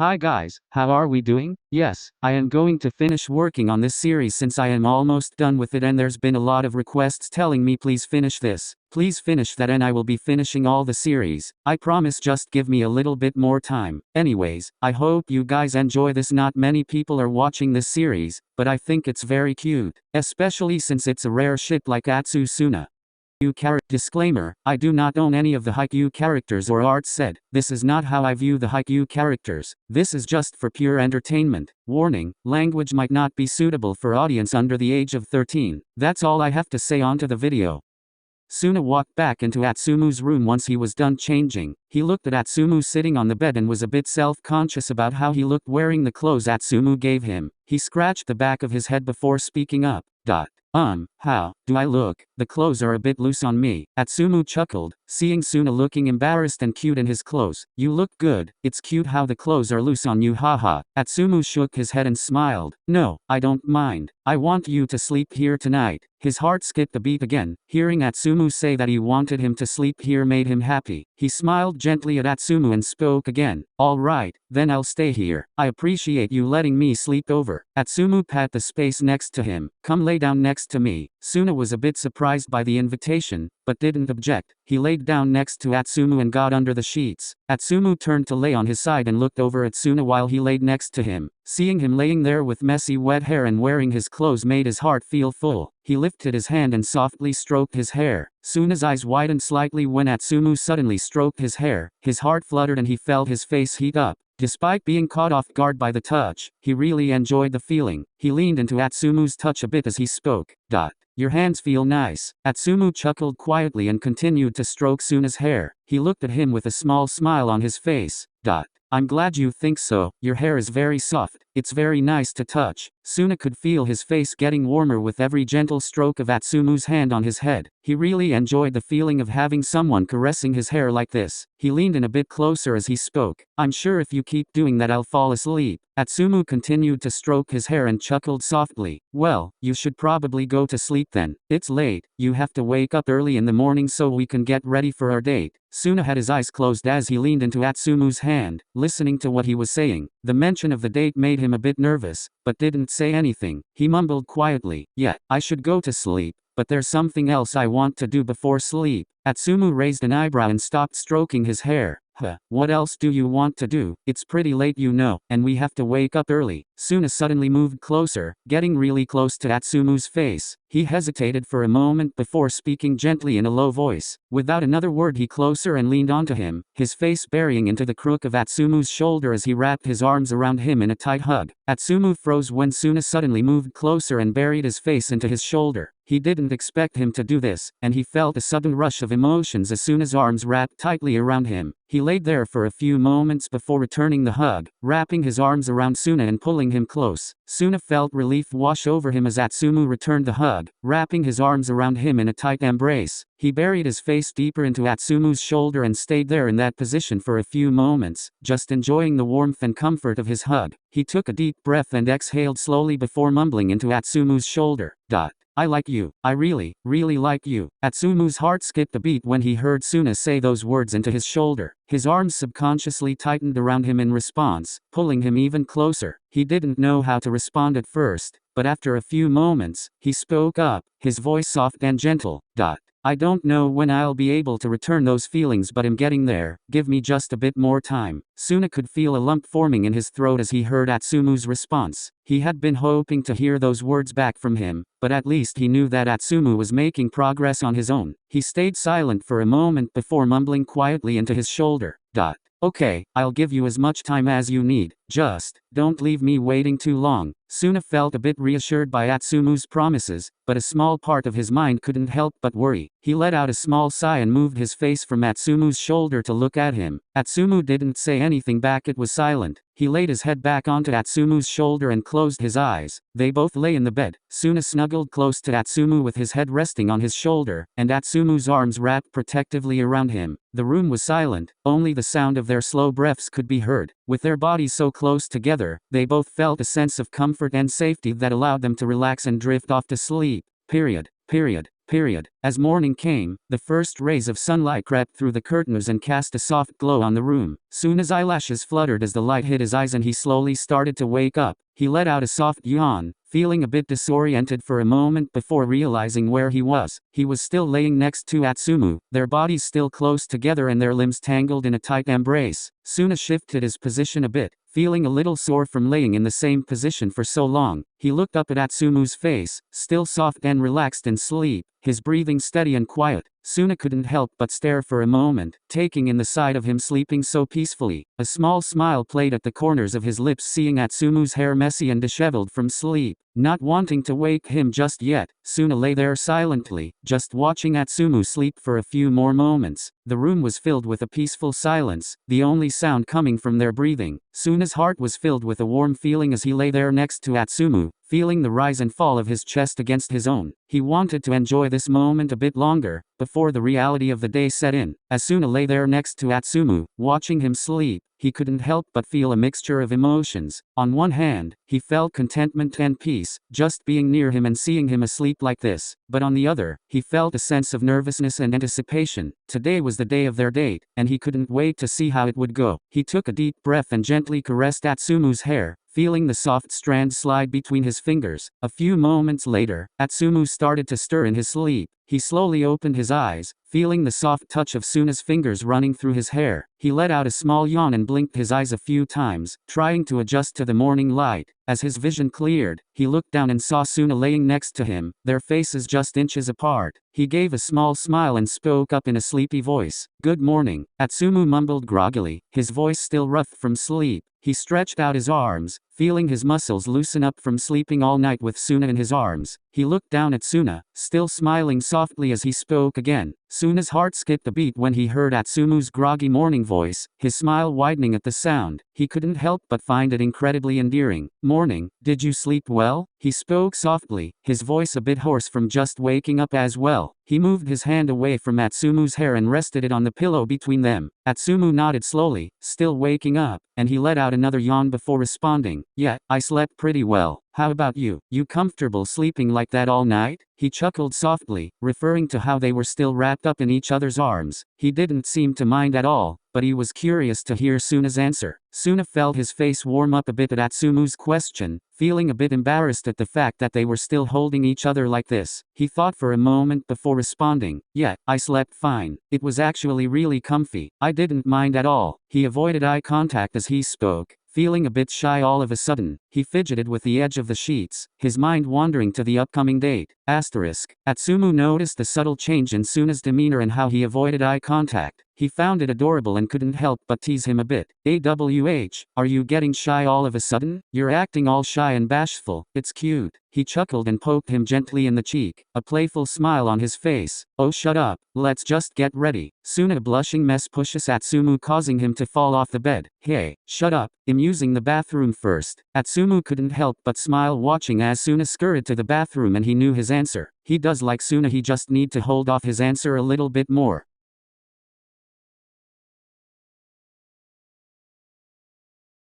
Hi guys, how are we doing? Yes, I am going to finish working on this series since I am almost done with it and there's been a lot of requests telling me please finish this. Please finish that and I will be finishing all the series. I promise, just give me a little bit more time. Anyways, I hope you guys enjoy this. Not many people are watching this series, but I think it's very cute, especially since it's a rare ship like AtsuSuna. Disclaimer, I do not own any of the haikyuu characters or art said. This is not how I view the haikyuu characters. This is just for pure entertainment. Warning, language might not be suitable for audience under the age of 13. That's all I have to say onto the video. Suna walked back into Atsumu's room once he was done changing. He looked at Atsumu sitting on the bed and was a bit self-conscious about how he looked wearing the clothes Atsumu gave him. He scratched the back of his head before speaking up. How do I look? The clothes are a bit loose on me. Atsumu chuckled, seeing Suna looking embarrassed and cute in his clothes. You look good. It's cute how the clothes are loose on you, haha. Atsumu shook his head and smiled. No, I don't mind. I want you to sleep here tonight. His heart skipped a beat again. Hearing Atsumu say that he wanted him to sleep here made him happy. He smiled gently at Atsumu and spoke again. All right, then I'll stay here. I appreciate you letting me sleep over. Atsumu pat the space next to him. Come lay down next to me. Suna was a bit surprised by the invitation, but didn't object. He laid down next to Atsumu and got under the sheets. Atsumu turned to lay on his side and looked over at Suna while he laid next to him. Seeing him laying there with messy wet hair and wearing his clothes made his heart feel full. He lifted his hand and softly stroked his hair. Suna's eyes widened slightly when Atsumu suddenly stroked his hair. His heart fluttered and he felt his face heat up. Despite being caught off guard by the touch, he really enjoyed the feeling. He leaned into Atsumu's touch a bit as he spoke. Your hands feel nice. Atsumu chuckled quietly and continued to stroke Suna's hair. He looked at him with a small smile on his face. I'm glad you think so. Your hair is very soft. It's very nice to touch. Suna could feel his face getting warmer with every gentle stroke of Atsumu's hand on his head. He really enjoyed the feeling of having someone caressing his hair like this. He leaned in a bit closer as he spoke. I'm sure if you keep doing that I'll fall asleep. Atsumu continued to stroke his hair and chuckled softly. Well, you should probably go to sleep then. It's late. You have to wake up early in the morning so we can get ready for our date. Suna had his eyes closed as he leaned into Atsumu's hand, listening to what he was saying. The mention of the date made him a bit nervous, but didn't say anything. He mumbled quietly, yeah, I should go to sleep, but there's something else I want to do before sleep. Atsumu raised an eyebrow and stopped stroking his hair. What else do you want to do? It's pretty late, you know, and we have to wake up early. Suna suddenly moved closer, getting really close to Atsumu's face. He hesitated for a moment before speaking gently in a low voice. Without another word he closer and leaned onto him, his face burying into the crook of Atsumu's shoulder as he wrapped his arms around him in a tight hug. Atsumu froze when Suna suddenly moved closer and buried his face into his shoulder. He didn't expect him to do this, and he felt a sudden rush of emotions as Suna's arms wrapped tightly around him. He lay there for a few moments before returning the hug, wrapping his arms around Suna and pulling him close. Suna felt relief wash over him as Atsumu returned the hug, wrapping his arms around him in a tight embrace. He buried his face deeper into Atsumu's shoulder and stayed there in that position for a few moments, just enjoying the warmth and comfort of his hug. He took a deep breath and exhaled slowly before mumbling into Atsumu's shoulder. I like you. I really, really like you. Atsumu's heart skipped a beat when he heard Suna say those words into his shoulder. His arms subconsciously tightened around him in response, pulling him even closer. He didn't know how to respond at first, but after a few moments, he spoke up, his voice soft and gentle. I don't know when I'll be able to return those feelings, but I'm getting there. Give me just a bit more time. Suna could feel a lump forming in his throat as he heard Atsumu's response. He had been hoping to hear those words back from him, but at least he knew that Atsumu was making progress on his own. He stayed silent for a moment before mumbling quietly into his shoulder. Okay, I'll give you as much time as you need. Just don't leave me waiting too long. Suna felt a bit reassured by Atsumu's promises, but a small part of his mind couldn't help but worry. He let out a small sigh and moved his face from Atsumu's shoulder to look at him. Atsumu didn't say anything back. It was silent. He laid his head back onto Atsumu's shoulder and closed his eyes. They both lay in the bed. Suna snuggled close to Atsumu with his head resting on his shoulder, and Atsumu's arms wrapped protectively around him. The room was silent. Only the sound of their slow breaths could be heard. With their bodies so close together, they both felt a sense of comfort and safety that allowed them to relax and drift off to sleep. period. As morning came, the first rays of sunlight crept through the curtains and cast a soft glow on the room. Suna's eyelashes fluttered as the light hit his eyes and he slowly started to wake up. He let out a soft yawn, feeling a bit disoriented for a moment before realizing where he was. He was still laying next to AtsuSuna, their bodies still close together and their limbs tangled in a tight embrace. Suna shifted his position a bit, feeling a little sore from laying in the same position for so long. He looked up at AtsuSuna's face, still soft and relaxed in sleep, his breathing steady and quiet. Suna couldn't help but stare for a moment, taking in the sight of him sleeping so peacefully. A small smile played at the corners of his lips seeing AtsuSuna's hair messy and disheveled from sleep. Not wanting to wake him just yet, Suna lay there silently, just watching AtsuSuna sleep for a few more moments. The room was filled with a peaceful silence, the only sound coming from their breathing. Suna's heart was filled with a warm feeling as he lay there next to AtsuSuna, feeling the rise and fall of his chest against his own. He wanted to enjoy this moment a bit longer, before the reality of the day set in. As Suna lay there next to AtsuSuna, watching him sleep, he couldn't help but feel a mixture of emotions. On one hand, he felt contentment and peace, just being near him and seeing him asleep like this. But on the other, he felt a sense of nervousness and anticipation. Today was the day of their date, and he couldn't wait to see how it would go. He took a deep breath and gently caressed AtsuSuna's hair, feeling the soft strands slide between his fingers. A few moments later, AtsuSuna started to stir in his sleep. He slowly opened his eyes, feeling the soft touch of Suna's fingers running through his hair. He let out a small yawn and blinked his eyes a few times, trying to adjust to the morning light. As his vision cleared, he looked down and saw Suna laying next to him, their faces just inches apart. He gave a small smile and spoke up in a sleepy voice. "Good morning." AtsuSuna mumbled groggily, his voice still rough from sleep. He stretched out his arms, feeling his muscles loosen up from sleeping all night with Suna in his arms. He looked down at Suna, still smiling softly as he spoke again. Suna's heart skipped a beat when he heard AtsuSuna's groggy morning voice, his smile widening at the sound. He couldn't help but find it incredibly endearing. "Morning, did you sleep well?" He spoke softly, his voice a bit hoarse from just waking up as well. He moved his hand away from AtsuSuna's hair and rested it on the pillow between them. AtsuSuna nodded slowly, still waking up, and he let out another yawn before responding. "Yeah, I slept pretty well. How about you? You comfortable sleeping like that all night?" He chuckled softly, referring to how they were still wrapped up in each other's arms. He didn't seem to mind at all, but he was curious to hear Suna's answer. Suna felt his face warm up a bit at AtsuSuna's question, feeling a bit embarrassed at the fact that they were still holding each other like this. He thought for a moment before responding. "Yeah, I slept fine. It was actually really comfy. I didn't mind at all." He avoided eye contact as he spoke, feeling a bit shy all of a sudden. He fidgeted with the edge of the sheets, his mind wandering to the upcoming date. AtsuSuna noticed the subtle change in Suna's demeanor and how he avoided eye contact. He found it adorable and couldn't help but tease him a bit. Are you getting shy all of a sudden? You're acting all shy and bashful. It's cute." He chuckled and poked him gently in the cheek, a playful smile on his face. "Oh, shut up. Let's just get ready." Suna blushing mess pushes AtsuSuna, causing him to fall off the bed. "Hey, shut up. I'm using the bathroom first." AtsuSuna couldn't help but smile watching as Suna scurried to the bathroom, and he knew his answer. He does like Suna, he just need to hold off his answer a little bit more.